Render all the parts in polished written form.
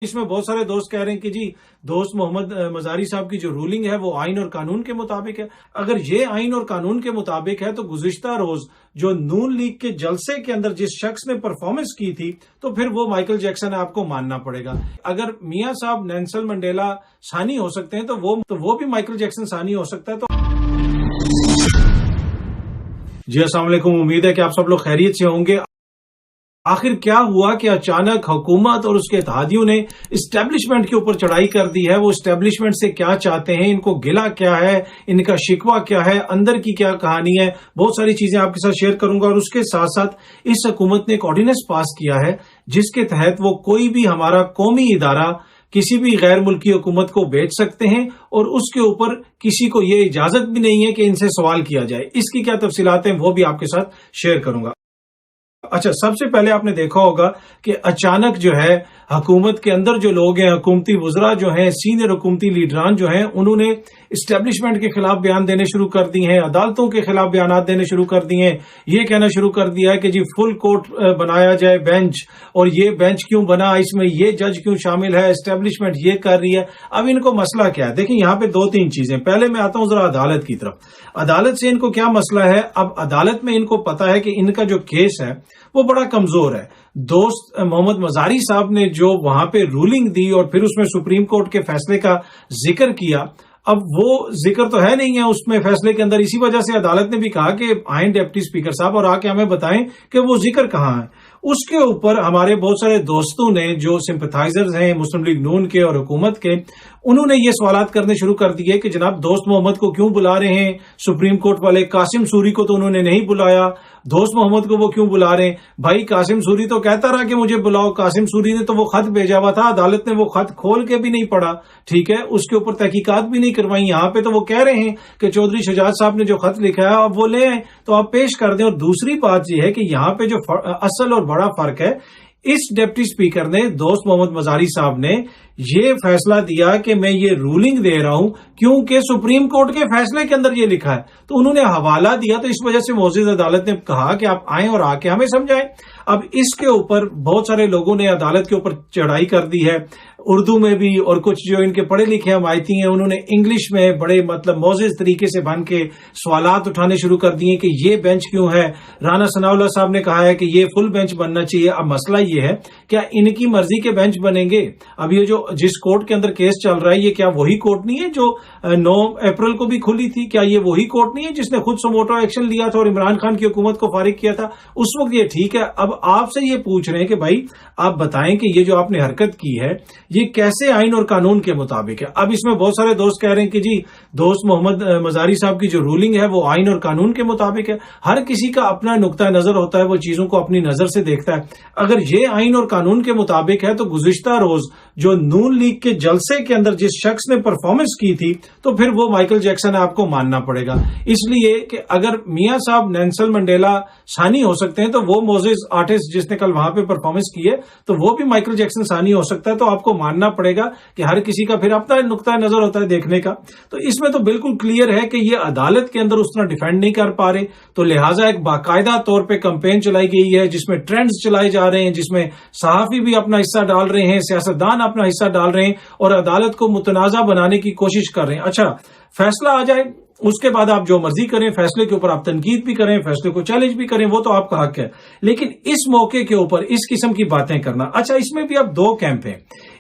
اس میں بہت سارے دوست کہہ رہے ہیں کہ جی دوست محمد مزاری صاحب کی جو رولنگ ہے وہ آئین اور قانون کے مطابق ہے۔ اگر یہ آئین اور قانون کے مطابق ہے تو گزشتہ روز جو نون لیگ کے جلسے کے اندر جس شخص نے پرفارمنس کی تھی تو پھر وہ مائیکل جیکسن آپ کو ماننا پڑے گا۔ اگر میاں صاحب نیلسن منڈیلا ثانی ہو سکتے ہیں تو وہ بھی مائیکل جیکسن ثانی ہو سکتا ہے۔ تو جی السلام علیکم، امید ہے کہ آپ سب لوگ خیریت سے ہوں گے۔ آخر کیا ہوا کہ اچانک حکومت اور اس کے اتحادیوں نے اسٹیبلشمنٹ کے اوپر چڑھائی کر دی ہے؟ وہ اسٹیبلشمنٹ سے کیا چاہتے ہیں، ان کو گلہ کیا ہے، ان کا شکوہ کیا ہے، اندر کی کیا کہانی ہے، بہت ساری چیزیں آپ کے ساتھ شیئر کروں گا۔ اور اس کے ساتھ ساتھ اس حکومت نے ایک آرڈیننس پاس کیا ہے جس کے تحت وہ کوئی بھی ہمارا قومی ادارہ کسی بھی غیر ملکی حکومت کو بیچ سکتے ہیں اور اس کے اوپر کسی کو یہ اجازت بھی نہیں ہے کہ ان سے سوال کیا جائے۔ اس کی کیا تفصیلات ہیں وہ بھی آپ کے ساتھ شیئر کروں گا۔ اچھا، سب سے پہلے آپ نے دیکھا ہوگا کہ اچانک جو ہے حکومت کے اندر جو لوگ ہیں، حکومتی وزراء جو ہیں، سینئر حکومتی لیڈران جو ہیں، انہوں نے اسٹیبلشمنٹ کے خلاف بیان دینے شروع کر دی ہیں، عدالتوں کے خلاف بیانات دینے شروع کر دیے ہیں۔ یہ کہنا شروع کر دیا ہے کہ جی فل کورٹ بنایا جائے بینچ، اور یہ بینچ کیوں بنا، اس میں یہ جج کیوں شامل ہے، اسٹیبلشمنٹ یہ کر رہی ہے۔ اب ان کو مسئلہ کیا ہے؟ دیکھیں یہاں پہ دو تین چیزیں۔ پہلے میں آتا ہوں ذرا عدالت کی طرف۔ عدالت سے ان کو کیا مسئلہ ہے؟ اب عدالت میں ان کو پتا ہے کہ ان کا جو کیس ہے وہ بڑا کمزور ہے۔ دوست محمد مزاری صاحب نے جو وہاں پہ رولنگ دی اور پھر اس میں سپریم کورٹ کے فیصلے کا ذکر کیا، اب وہ ذکر تو ہے نہیں ہے اس میں فیصلے کے اندر۔ اسی وجہ سے عدالت نے بھی کہا کہ آئیں ڈپٹی اسپیکر صاحب اور آ کے ہمیں بتائیں کہ وہ ذکر کہاں ہے۔ اس کے اوپر ہمارے بہت سارے دوستوں نے جو سمپتھائزرز ہیں مسلم لیگ نون کے اور حکومت کے، انہوں نے یہ سوالات کرنے شروع کر دیے کہ جناب دوست محمد کو کیوں بلا رہے ہیں سپریم کورٹ والے؟ قاسم سوری کو تو انہوں نے نہیں بلایا، دوست محمد کو وہ کیوں بلا رہے ہیں؟ بھائی قاسم سوری تو کہتا رہا کہ مجھے بلاؤ، قاسم سوری نے تو وہ خط بھیجا ہوا تھا، عدالت نے وہ خط کھول کے بھی نہیں پڑھا، ٹھیک ہے، اس کے اوپر تحقیقات بھی نہیں کروائی۔ یہاں پہ تو وہ کہہ رہے ہیں کہ چودھری شجاعت صاحب نے جو خط لکھا ہے اب وہ لے آئیں تو آپ پیش کر دیں۔ اور دوسری بات یہ ہے کہ یہاں پہ جو اصل اور بڑا فرق ہے، اس ڈپٹی اسپیکر نے دوست محمد مزاری صاحب نے یہ فیصلہ دیا کہ میں یہ رولنگ دے رہا ہوں کیونکہ سپریم کورٹ کے فیصلے کے اندر یہ لکھا ہے، تو انہوں نے حوالہ دیا، تو اس وجہ سے معزز عدالت نے کہا کہ آپ آئیں اور آ کے ہمیں سمجھائیں۔ اب اس کے اوپر بہت سارے لوگوں نے عدالت کے اوپر چڑھائی کر دی ہے، اردو میں بھی، اور کچھ جو ان کے پڑھے لکھے حمایتی ہیں انہوں نے انگلش میں بڑے معزز طریقے سے بن کے سوالات اٹھانے شروع کر دیے کہ یہ بینچ کیوں ہے۔ رانا ثناء اللہ صاحب نے کہا ہے کہ یہ فل بینچ بننا چاہیے۔ اب مسئلہ یہ ہے کیا ان کی مرضی کے بینچ بنیں گے؟ اب یہ جو جس کورٹ کے اندر کیس چل رہا ہے یہ کیا وہی کورٹ نہیں ہے جو 9 اپریل کو بھی کھلی تھی؟ کیا یہ وہی کورٹ نہیں ہے جس نے خود سموٹو ایکشن لیا تھا اور عمران خان کی حکومت کو فارغ کیا تھا اس وقت؟ یہ ٹھیک ہے۔ اب آپ سے یہ پوچھ رہے ہیں کہ بھائی آپ بتائیں کہ یہ جو آپ نے حرکت کی ہے یہ کیسے آئین اور قانون کے مطابق ہے؟ اب اس میں بہت سارے دوست کہہ رہے ہیں کہ جی دوست محمد مزاری صاحب کی جو رولنگ ہے وہ آئین اور قانون کے مطابق ہے۔ ہر کسی کا اپنا نقطہ نظر ہوتا ہے، وہ چیزوں کو اپنی نظر سے دیکھتا ہے۔ اگر یہ آئین اور قانون کے مطابق ہے تو گزشتہ روز جو نون لیگ کے جلسے کے اندر جس شخص نے پرفارمنس کی تھی تو پھر وہ مائیکل جیکسن آپ کو ماننا پڑے گا۔ اس لیے کہ اگر میاں صاحب نیلسن منڈیلا ثانی ہو سکتے ہیں تو وہ معزز آرٹسٹ جس نے کل وہاں پہ پرفارمنس کی ہے تو وہ بھی مائیکل جیکسن ثانی ہو سکتا ہے۔ تو آپ کو ماننا پڑے گا کہ ہر کسی کا پھر اپنا نقطہ نظر ہوتا ہے دیکھنے کا۔ تو اس میں تو بالکل کلیئر ہے کہ یہ عدالت کے اندر اس طرح ڈیفینڈ نہیں کر پا رہے، تو لہٰذا ایک باقاعدہ طور پہ کمپین چلائی گئی ہے جس میں ٹرینڈز چلائے جا رہے ہیں، جس میں صحافی بھی اپنا حصہ ڈال رہے ہیں، سیاستدان اپنا حصہ ڈال رہے ہیں اور عدالت کو متنازع بنانے کی کوشش کر رہے ہیں۔ اچھا فیصلہ آ جائے اس کے بعد آپ جو مرضی کریں، فیصلے کے اوپر آپ تنقید بھی کریں، فیصلے کو چیلنج بھی کریں، وہ تو آپ کا حق ہے، لیکن اس موقع کے اوپر اس قسم کی باتیں کرنا۔ اچھا اس میں بھی اب دو کیمپ ہیں۔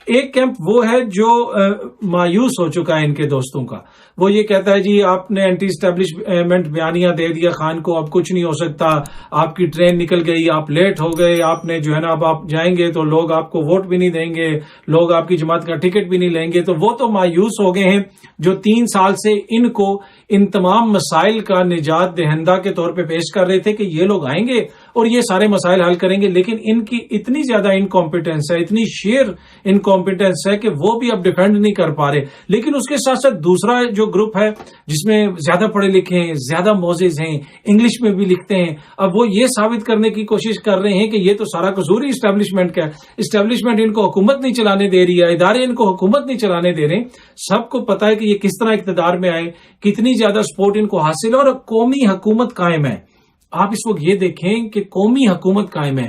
ایک کیمپ وہ ہے جو مایوس ہو چکا ہے ان کے دوستوں کا، وہ یہ کہتا ہے جی آپ نے اینٹی اسٹیبلشمنٹ بیانیہ دے دیا خان کو، اب کچھ نہیں ہو سکتا، آپ کی ٹرین نکل گئی، آپ لیٹ ہو گئے، آپ نے جو ہے نا اب آپ جائیں گے تو لوگ آپ کو ووٹ بھی نہیں دیں گے، لوگ آپ کی جماعت کا ٹکٹ بھی نہیں لیں گے۔ تو وہ تو مایوس ہو گئے ہیں جو 3 سال سے ان کو ان تمام مسائل کا نجات دہندہ کے طور پہ پیش کر رہے تھے کہ یہ لوگ آئیں گے اور یہ سارے مسائل حل کریں گے، لیکن ان کی اتنی زیادہ انکمپیٹنس ہے، اتنی شیئر انکمپیٹنس ہے کہ وہ بھی اب ڈیفینڈ نہیں کر پا رہے۔ لیکن اس کے ساتھ ساتھ دوسرا جو گروپ ہے جس میں زیادہ پڑھے لکھے ہیں، زیادہ معزز ہیں، انگلش میں بھی لکھتے ہیں، اب وہ یہ ثابت کرنے کی کوشش کر رہے ہیں کہ یہ تو سارا قصور ہی اسٹیبلشمنٹ کا ہے، اسٹیبلشمنٹ ان کو حکومت نہیں چلانے دے رہی ہے، ادارے ان کو حکومت نہیں چلانے دے رہے۔ سب کو پتا ہے کہ یہ کس طرح اقتدار میں آئے، کتنی زیادہ سپورٹ ان کو حاصل ہے اور قومی حکومت قائم ہے۔ آپ اس وقت یہ دیکھیں کہ قومی حکومت قائم ہے،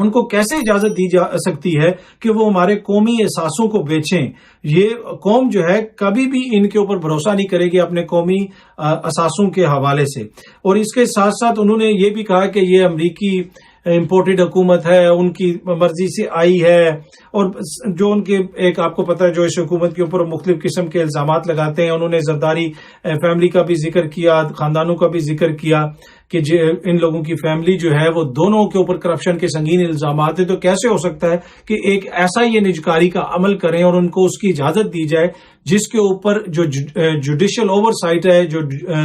ان کو کیسے اجازت دی جا سکتی ہے کہ وہ ہمارے قومی احساسوں کو بیچیں؟ یہ قوم جو ہے کبھی بھی ان کے اوپر بھروسہ نہیں کرے گی اپنے قومی احساسوں کے حوالے سے۔ اور اس کے ساتھ ساتھ انہوں نے یہ بھی کہا کہ یہ امریکی امپورٹڈ حکومت ہے، ان کی مرضی سے آئی ہے، اور جو ان کے ایک آپ کو پتہ ہے جو اس حکومت کے اوپر مختلف قسم کے الزامات لگاتے ہیں۔ انہوں نے زرداری فیملی کا بھی ذکر کیا، خاندانوں کا بھی ذکر کیا کہ ان لوگوں کی فیملی جو ہے وہ دونوں کے اوپر کرپشن کے سنگین الزامات ہیں۔ تو کیسے ہو سکتا ہے کہ ایک ایسا یہ نجکاری کا عمل کریں اور ان کو اس کی اجازت دی جائے جس کے اوپر جو جوڈیشل اوور سائٹ ہے، جو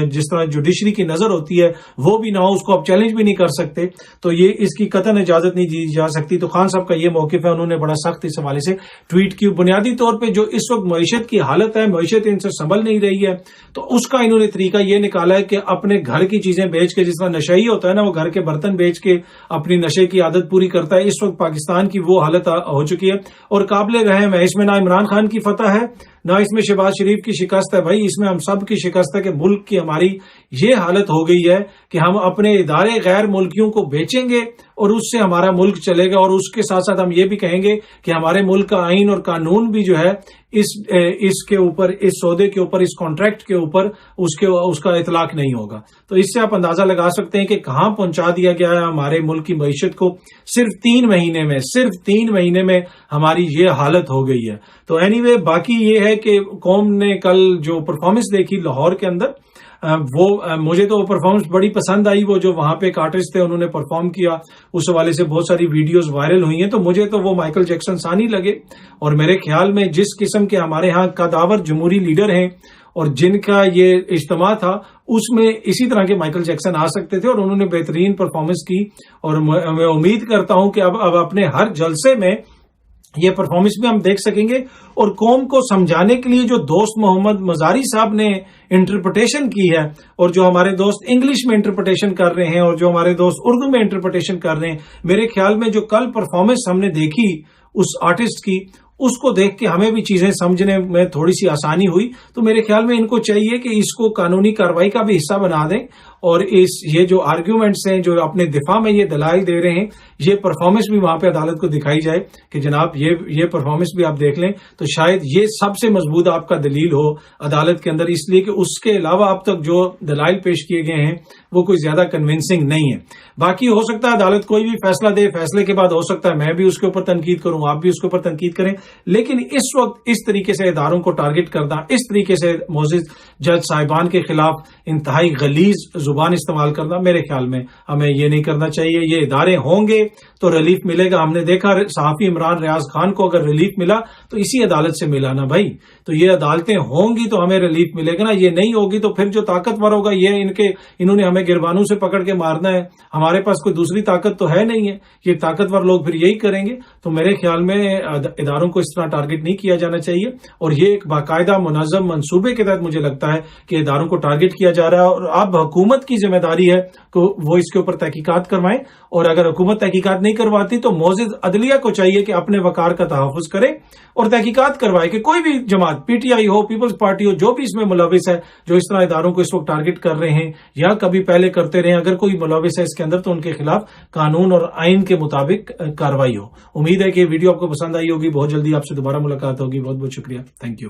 جس طرح جوڈیشری کی نظر ہوتی ہے وہ بھی نہ ہو، اس کو آپ چیلنج بھی نہیں کر سکتے، تو یہ اس کی قطعاً اجازت نہیں دی جا سکتی۔ تو خان صاحب کا یہ موقف ہے، انہوں نے بڑا سخت اس حوالے سے ٹویٹ کی۔ بنیادی طور پہ جو اس وقت معیشت کی حالت ہے، معیشت ان سے سنبھل نہیں رہی ہے، تو اس کا انہوں نے طریقہ یہ نکالا ہے کہ اپنے گھر کی چیزیں بیچ کے، جس طرح نشئی ہوتا ہے نا، وہ گھر کے برتن بیچ کے اپنی نشے کی عادت پوری کرتا ہے۔ اس وقت پاکستان کی وہ حالت ہو چکی ہے اور قابل رحم ہے۔ اس میں نہ عمران خان کی فتح ہے، نہ اس میں شہباز شریف کی شکست ہے، بھائی اس میں ہم سب کی شکست ہے کہ ملک کی ہماری یہ حالت ہو گئی ہے کہ ہم اپنے ادارے غیر ملکیوں کو بیچیں گے اور اس سے ہمارا ملک چلے گا، اور اس کے ساتھ ساتھ ہم یہ بھی کہیں گے کہ ہمارے ملک کا آئین اور قانون بھی جو ہے اس کے اوپر، اس سودے کے اوپر، اس کانٹریکٹ کے اوپر اس کا اطلاق نہیں ہوگا۔ تو اس سے آپ اندازہ لگا سکتے ہیں کہ کہاں پہنچا دیا گیا ہے ہمارے ملک کی معیشت کو۔ صرف 3 مہینے میں ہماری یہ حالت ہو گئی ہے۔ تو اینی وے باقی یہ ہے کہ قوم نے کل جو پرفارمنس دیکھی لاہور کے اندر، وہ مجھے تو پرفارمنس بڑی پسند آئی۔ وہ جو وہاں پہ ایک آرٹسٹ تھے انہوں نے پرفارم کیا، اس حوالے سے بہت ساری ویڈیوز وائرل ہوئی ہیں، تو مجھے تو وہ مائیکل جیکسن ثانی لگے۔ اور میرے خیال میں جس قسم کے ہمارے ہاں قداور جمہوری لیڈر ہیں اور جن کا یہ اجتماع تھا، اس میں اسی طرح کے مائیکل جیکسن آ سکتے تھے، اور انہوں نے بہترین پرفارمنس کی۔ اور میں امید کرتا ہوں کہ اب اپنے ہر جلسے میں یہ پرفارمنس بھی ہم دیکھ سکیں گے، اور قوم کو سمجھانے کے لیے جو دوست محمد مزاری صاحب نے انٹرپریٹیشن کی ہے، اور جو ہمارے دوست انگلش میں انٹرپریٹیشن کر رہے ہیں، اور جو ہمارے دوست اردو میں انٹرپریٹیشن کر رہے ہیں، میرے خیال میں جو کل پرفارمنس ہم نے دیکھی اس آرٹسٹ کی، اس کو دیکھ کے ہمیں بھی چیزیں سمجھنے میں تھوڑی سی آسانی ہوئی۔ تو میرے خیال میں ان کو چاہیے کہ اس کو قانونی کارروائی کا بھی حصہ بنا دیں، اور یہ جو آرگیومنٹس ہیں، جو اپنے دفاع میں یہ دلائل دے رہے ہیں، یہ پرفارمنس بھی وہاں پہ عدالت کو دکھائی جائے کہ جناب یہ پرفارمنس بھی آپ دیکھ لیں، تو شاید یہ سب سے مضبوط آپ کا دلیل ہو عدالت کے اندر، اس لیے کہ اس کے علاوہ اب تک جو دلائل پیش کیے گئے ہیں وہ کوئی زیادہ کنونسنگ نہیں ہے۔ باقی ہو سکتا ہے عدالت کوئی بھی فیصلہ دے، فیصلے کے بعد ہو سکتا ہے میں بھی اس کے اوپر تنقید کروں، آپ بھی اس کے اوپر تنقید کریں، لیکن اس وقت اس طریقے سے اداروں کو ٹارگٹ کرنا، اس طریقے سے معزز جج صاحبان کے خلاف انتہائی غلیظ زبان استعمال کرنا، میرے خیال میں ہمیں یہ نہیں کرنا چاہیے۔ یہ ادارے ہوں گے تو ریلیف ملے گا۔ ہم نے دیکھا صحافی عمران ریاض خان کو اگر ریلیف ملا تو اسی عدالت سے ملا نا بھائی، تو یہ عدالتیں ہوں گی تو ہمیں ریلیف ملے گا نا، یہ نہیں ہوگی تو پھر جو طاقتور ہوگا یہ انہوں نے ہمیں گربانوں سے پکڑ کے مارنا ہے، ہمارے پاس کوئی دوسری طاقت تو ہے نہیں ہے، یہ طاقتور لوگ پھر یہی کریں گے۔ تو میرے خیال میں اداروں کو اس طرح ٹارگٹ نہیں کیا جانا چاہیے، اور یہ ایک باقاعدہ منظم منصوبے کے تحت مجھے لگتا ہے کہ اداروں کو ٹارگٹ کیا جا رہا ہے، اور اب حکومت کی ذمہ داری ہے کہ وہ اس کے اوپر تحقیقات کروائیں، اور اگر حکومت تحقیقات نہیں کرواتی تو معزز عدلیہ کو چاہیے کہ اپنے وقار کا تحفظ کرے اور تحقیقات کروائے کہ کوئی بھی جماعت، پی ٹی آئی ہو، پیپلز پارٹی ہو، جو بھی اس میں ملوث ہے، جو اس طرح اداروں کو اس وقت ٹارگٹ کر رہے ہیں یا کبھی پہلے کرتے رہے ہیں، اگر کوئی ملوث ہے اس کے اندر تو ان کے خلاف قانون اور آئین کے مطابق کارروائی ہو۔ امید ہے کہ یہ ویڈیو آپ کو پسند آئی ہوگی، بہت جلدی آپ سے دوبارہ ملاقات ہوگی۔ بہت بہت شکریہ، تھینک یو۔